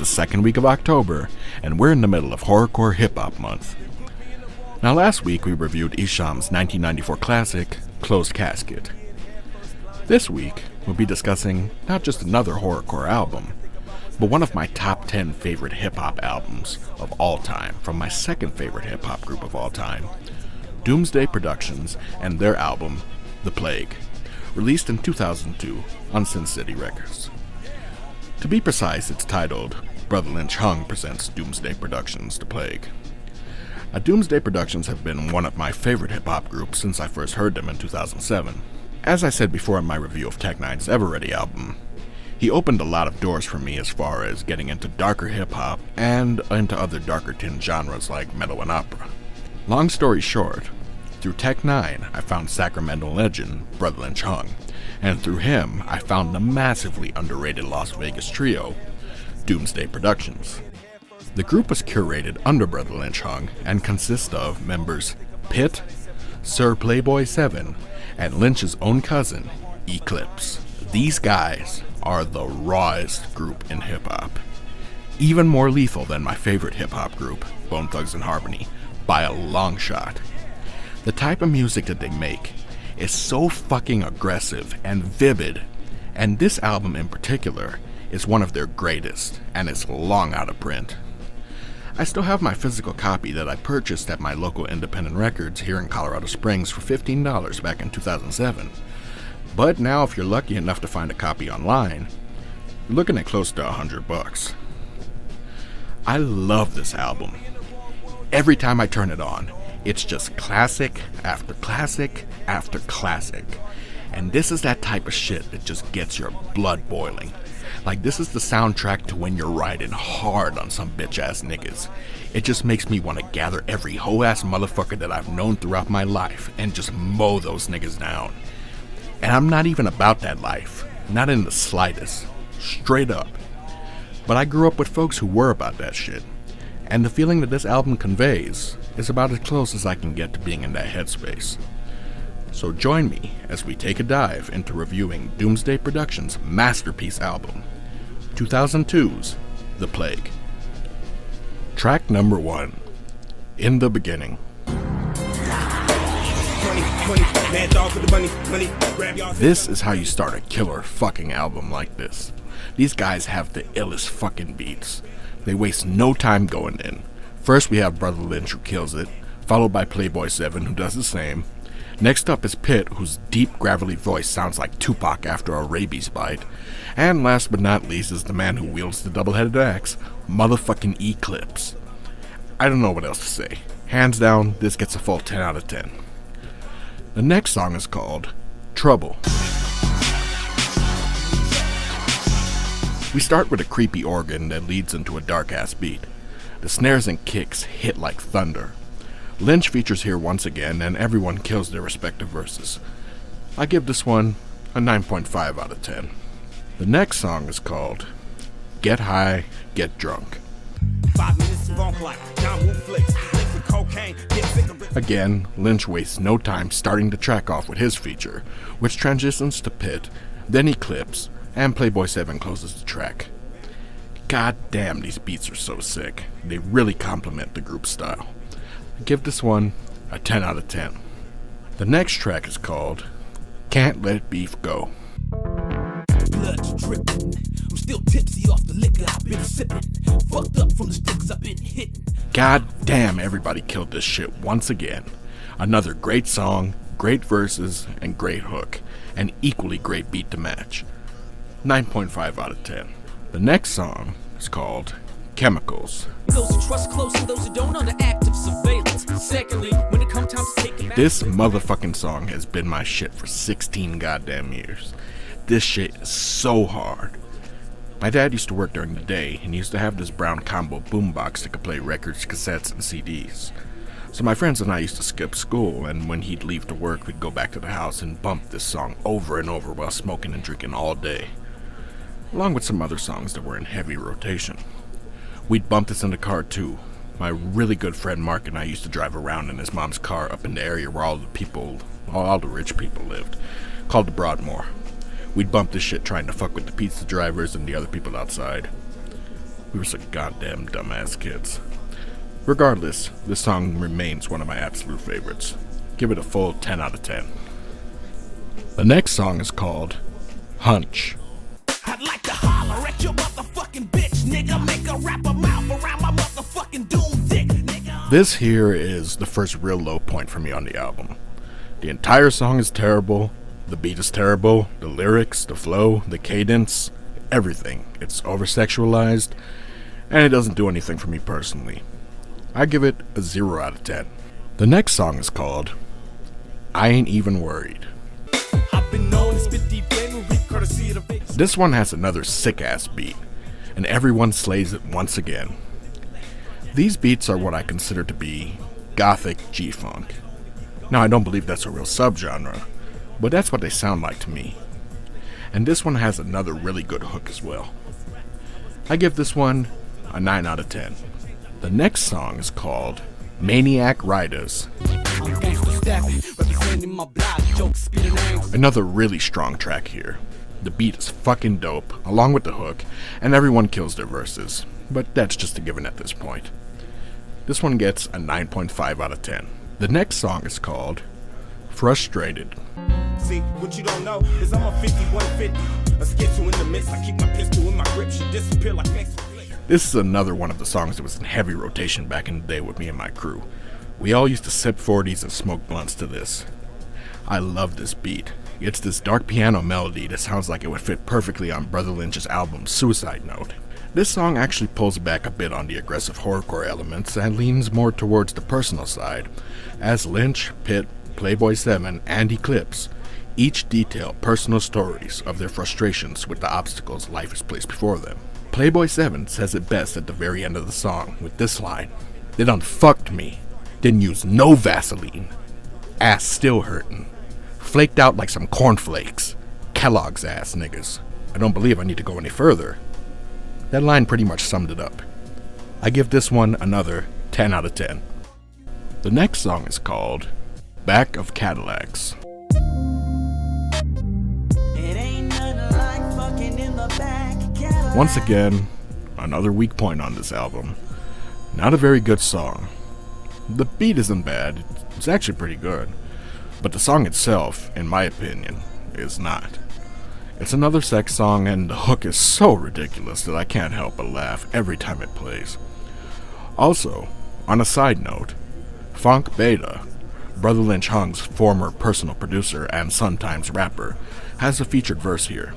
the second week of October, and we're in the middle of Horrorcore Hip Hop Month. Now last week we reviewed Isham's 1994 classic, Closed Casket. This week we'll be discussing not just another horrorcore album, but one of my top 10 favorite hip-hop albums of all time from my second favorite hip-hop group of all time, Doomsday Productions and their album, The Plague, released in 2002 on Sin City Records. To be precise, it's titled Brother Lynch Hung Presents Doomsday Productions, The Plague. Doomsday Productions have been one of my favorite hip-hop groups since I first heard them in 2007. As I said before in my review of Tech Nine's Ever Ready album, he opened a lot of doors for me as far as getting into darker hip-hop and into other darker tinged genres like metal and opera. Long story short, through Tech Nine I found Sacramento legend Brother Lynch Hung, and through him I found the massively underrated Las Vegas trio, Doomsday Productions. The group was curated under Brother Lynch Hung and consists of members Pitt, Sir Playboy 7, and Lynch's own cousin, Eclipse. These guys are the rawest group in hip-hop. Even more lethal than my favorite hip-hop group, Bone Thugs-n-Harmony, by a long shot. The type of music that they make is so fucking aggressive and vivid, and this album in particular is one of their greatest, and it's long out of print. I still have my physical copy that I purchased at my local independent records here in Colorado Springs for $15 back in 2007. But now if you're lucky enough to find a copy online, you're looking at close to $100. I love this album. Every time I turn it on, it's just classic after classic after classic. And this is that type of shit that just gets your blood boiling. Like, this is the soundtrack to when you're riding hard on some bitch-ass niggas. It just makes me want to gather every hoe-ass motherfucker that I've known throughout my life and just mow those niggas down. And I'm not even about that life. Not in the slightest. Straight up. But I grew up with folks who were about that shit. And the feeling that this album conveys is about as close as I can get to being in that headspace. So join me as we take a dive into reviewing Doomsday Productions' masterpiece album, 2002's The Plague. Track number 1, In the Beginning. This is how you start a killer fucking album like this. These guys have the illest fucking beats. They waste no time going in. First we have Brother Lynch, who kills it, followed by Playboy 7, who does the same. Next up is Pitt, whose deep gravelly voice sounds like Tupac after a rabies bite. And last but not least is the man who wields the double-headed axe, motherfucking Eclipse. I don't know what else to say. Hands down, this gets a full 10 out of 10. The next song is called Trouble. We start with a creepy organ that leads into a dark-ass beat. The snares and kicks hit like thunder. Lynch features here once again, and everyone kills their respective verses. I give this one a 9.5 out of 10. The next song is called Get High, Get Drunk. Again, Lynch wastes no time starting the track off with his feature, which transitions to Pitt, then Eclipse, and Playboy 7 closes the track. God damn, these beats are so sick. They really complement the group's style. I give this one a 10 out of 10. The next track is called Can't Let Beef Go. Blood's dripping. I'm still tipsy off the liquor I've been sipping. Fucked up from the sticks I've been hitting. God damn, everybody killed this shit once again. Another great song, great verses, and great hook. An equally great beat to match. 9.5 out of 10. The next song is called Chemicals. Those who trust close and those who don't under active surveillance. Secondly, when it comes time to take it back. This motherfucking song has been my shit for 16 goddamn years. This shit is so hard. My dad used to work during the day, and he used to have this brown combo boombox that could play records, cassettes, and CDs. So my friends and I used to skip school, and when he'd leave to work, we'd go back to the house and bump this song over and over while smoking and drinking all day, along with some other songs that were in heavy rotation. We'd bump this in the car too. My really good friend Mark and I used to drive around in his mom's car up in the area where all the rich people lived, called the Broadmoor. We'd bump this shit trying to fuck with the pizza drivers and the other people outside. We were some goddamn dumbass kids. Regardless, this song remains one of my absolute favorites. Give it a full 10 out of 10. The next song is called Hunch. I'd like to holler at your motherfucking bitch, nigga. Make her wrap her mouth around my motherfucking doom dick, nigga. This here is the first real low point for me on the album. The entire song is terrible. The beat is terrible. The lyrics, the flow, the cadence, everything. It's over-sexualized, and it doesn't do anything for me personally. I give it a 0 out of 10. The next song is called I Ain't Even Worried. This one has another sick-ass beat, and everyone slays it once again. These beats are what I consider to be gothic G-funk. Now, I don't believe that's a real subgenre, but that's what they sound like to me. And this one has another really good hook as well. I give this one a 9 out of 10. The next song is called Maniac Riders. Another really strong track here. The beat is fucking dope, along with the hook, and everyone kills their verses, but that's just a given at this point. This one gets a 9.5 out of 10. The next song is called Frustrated. See, what you don't know is I'm a 50-150. A skit in the midst, I keep my pistol in my grip, she disappear like next. This is another one of the songs that was in heavy rotation back in the day with me and my crew. We all used to sip 40s and smoke blunts to this. I love this beat. It's this dark piano melody that sounds like it would fit perfectly on Brother Lynch's album Suicide Note. This song actually pulls back a bit on the aggressive horrorcore elements and leans more towards the personal side, as Lynch, Pitt, Playboy 7, and Eclipse each detail personal stories of their frustrations with the obstacles life has placed before them. Playboy 7 says it best at the very end of the song with this line: "They done fucked me, didn't use no Vaseline, ass still hurtin', flaked out like some cornflakes, Kellogg's ass niggas." I don't believe I need to go any further. That line pretty much summed it up. I give this one another 10 out of 10. The next song is called Back of Cadillacs. Once again, another weak point on this album. Not a very good song. The beat isn't bad, it's actually pretty good, but the song itself, in my opinion, is not. It's another sex song, and the hook is so ridiculous that I can't help but laugh every time it plays. Also, on a side note, Funk Beta, Brother Lynch Hung's former personal producer and sometimes rapper, has a featured verse here.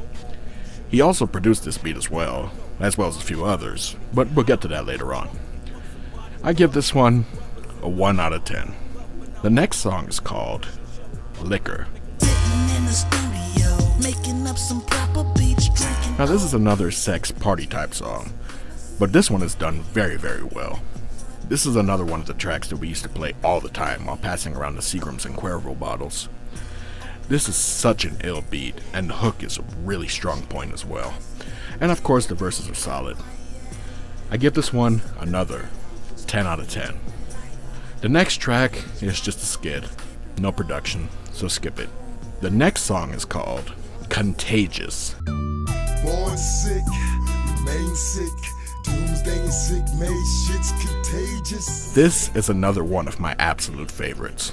He also produced this beat as well as a few others, but we'll get to that later on. I give this one a 1 out of 10. The next song is called Liquor. Now this is another sex party type song, but this one is done very, very well. This is another one of the tracks that we used to play all the time while passing around the Seagrams and Cuervo bottles. This is such an ill beat, and the hook is a really strong point as well. And of course the verses are solid. I give this one another 10 out of 10. The next track is just a skit, no production, so skip it. The next song is called Contagious. Born sick, remain sick, doomsday and sick, made shit's contagious. This is another one of my absolute favorites.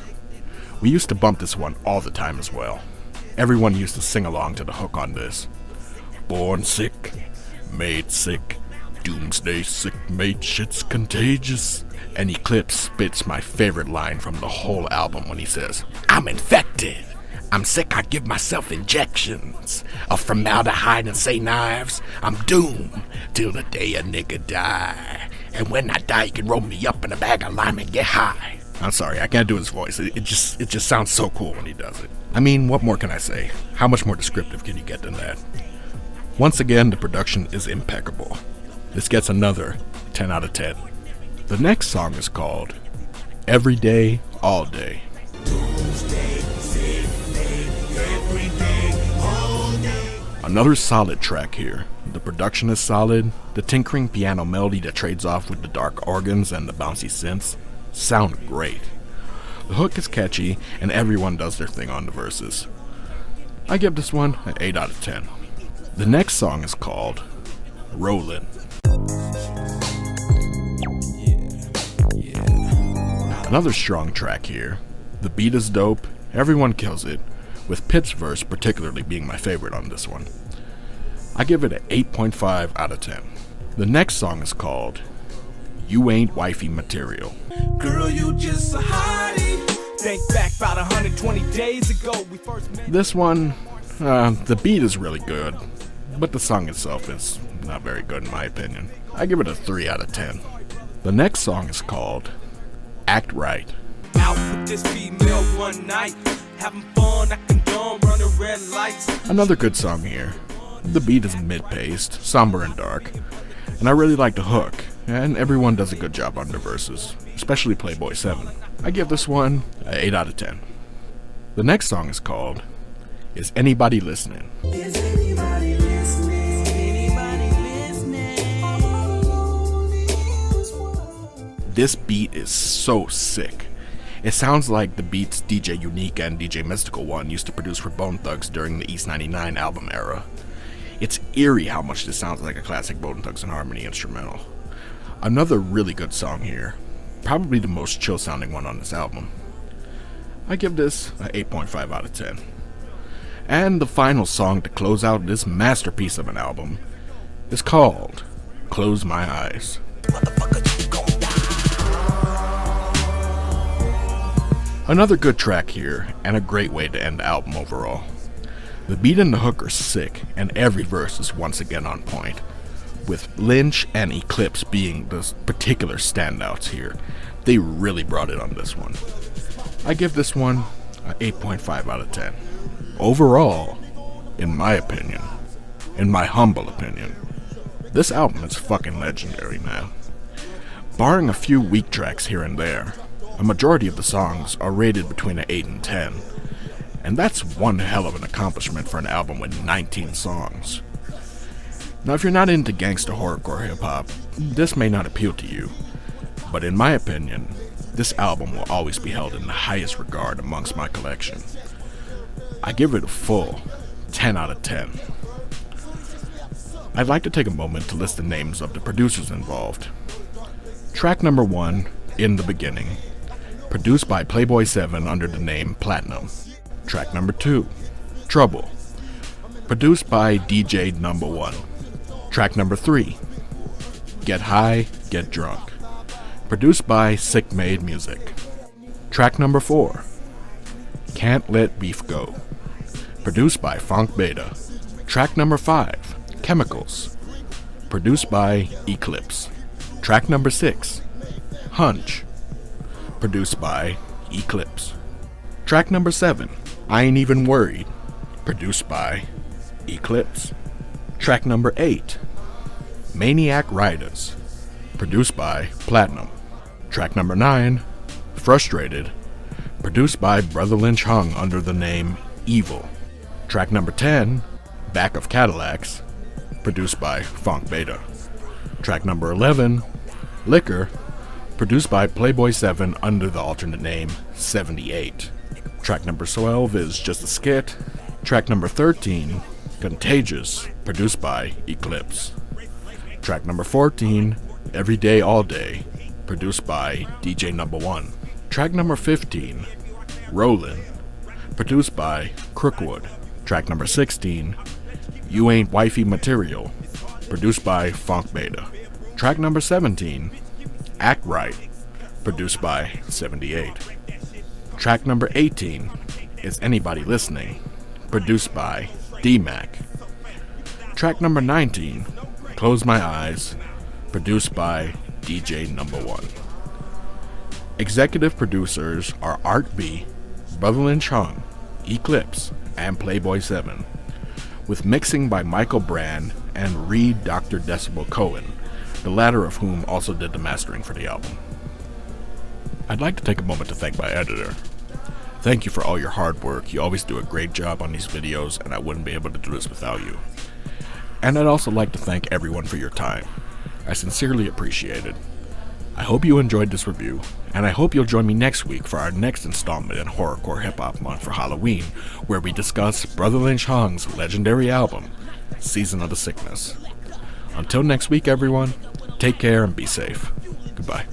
We used to bump this one all the time as well. Everyone used to sing along to the hook on this. Born sick, made sick, doomsday sick, made shit's contagious. And Eclipse spits my favorite line from the whole album when he says, "I'm infected. I'm sick, I give myself injections of formaldehyde and say knives. I'm doomed till the day a nigga die. And when I die, you can roll me up in a bag of lime and get high." I'm sorry, I can't do his voice. It just sounds so cool when he does it. I mean, what more can I say? How much more descriptive can you get than that? Once again, the production is impeccable. This gets another 10 out of 10. The next song is called Every Day, All Day. Another solid track here. The production is solid. The tinkering piano melody that trades off with the dark organs and the bouncy synths sound great. The hook is catchy, and everyone does their thing on the verses. I give this one an 8 out of 10. The next song is called Rollin'. Another strong track here. The beat is dope, everyone kills it, with Pitt's verse particularly being my favorite on this one. I give it an 8.5 out of 10. The next song is called You Ain't Wifey Material. Girl, you just a hottie. Think back about 120 days ago we first met. This one, the beat is really good, but the song itself is not very good in my opinion. I give it a 3 out of 10. The next song is called Act Right. Out with this female one night, having fun, acting dumb, running red lights. Another good song here. The beat is mid-paced, somber and dark, and I really like the hook, and everyone does a good job on their verses, especially Playboy 7. I give this one an 8 out of 10. The next song is called Is Anybody Listening? Is anybody listening? Anybody listening? This beat is so sick. It sounds like the beats DJ Unique and DJ Mystical One used to produce for Bone Thugs during the East 99 album era. It's eerie how much this sounds like a classic Bone Thugs and Harmony instrumental. Another really good song here, probably the most chill sounding one on this album. I give this an 8.5 out of 10. And the final song to close out this masterpiece of an album is called Close My Eyes. Another good track here, and a great way to end the album overall. The beat and the hook are sick, and every verse is once again on point, with Lynch and Eclipse being the particular standouts here. They really brought it on this one. I give this one an 8.5 out of 10. Overall, in my opinion, in my humble opinion, this album is fucking legendary, man. Barring a few weak tracks here and there, a majority of the songs are rated between an 8 and 10, and that's one hell of an accomplishment for an album with 19 songs. Now, if you're not into gangsta horrorcore hip-hop, this may not appeal to you, but in my opinion, this album will always be held in the highest regard amongst my collection. I give it a full 10 out of 10. I'd like to take a moment to list the names of the producers involved. Track number 1, In the Beginning, produced by Playboy 7 under the name Platinum. Track number 2, Trouble, produced by DJ Number 1. Track number 3, Get High, Get Drunk, produced by Sick Made Music. Track number 4, Can't Let Beef Go, produced by Funk Beta. Track number 5, Chemicals, produced by Eclipse. Track number 6, Hunch, produced by Eclipse. Track number 7, I Ain't Even Worried, produced by Eclipse. Track number 8, Maniac Riders, produced by Platinum. Track number 9, Frustrated, produced by Brother Lynch Hung under the name Evil. Track number 10, Back of Cadillacs, produced by Funk Beta. Track number 11, Liquor, produced by Playboy 7 under the alternate name 78. Track number 12 is Just a Skit. Track number 13, Contagious, produced by Eclipse. Track number 14, Every Day All Day, produced by DJ Number 1. Track number 15, Rollin', produced by Crookwood. Track number 16, You Ain't Wifey Material, produced by Funk Beta. Track number 17, Act Right, produced by 78. Track number 18, Is Anybody Listening, produced by D-Mac. Track number 19, Close My Eyes, produced by DJ Number 1. Executive producers are Art B, Brother Lynch Hung, Eclipse, and Playboy 7, with mixing by Michael Brand and Reed Dr. Decibel Cohen, the latter of whom also did the mastering for the album. I'd like to take a moment to thank my editor. Thank you for all your hard work. You always do a great job on these videos, and I wouldn't be able to do this without you. And I'd also like to thank everyone for your time. I sincerely appreciate it. I hope you enjoyed this review, and I hope you'll join me next week for our next installment in Horrorcore Hip Hop Month for Halloween, where we discuss Brother Lynch Hung's legendary album, Season of the Sickness. Until next week, everyone, take care and be safe. Goodbye.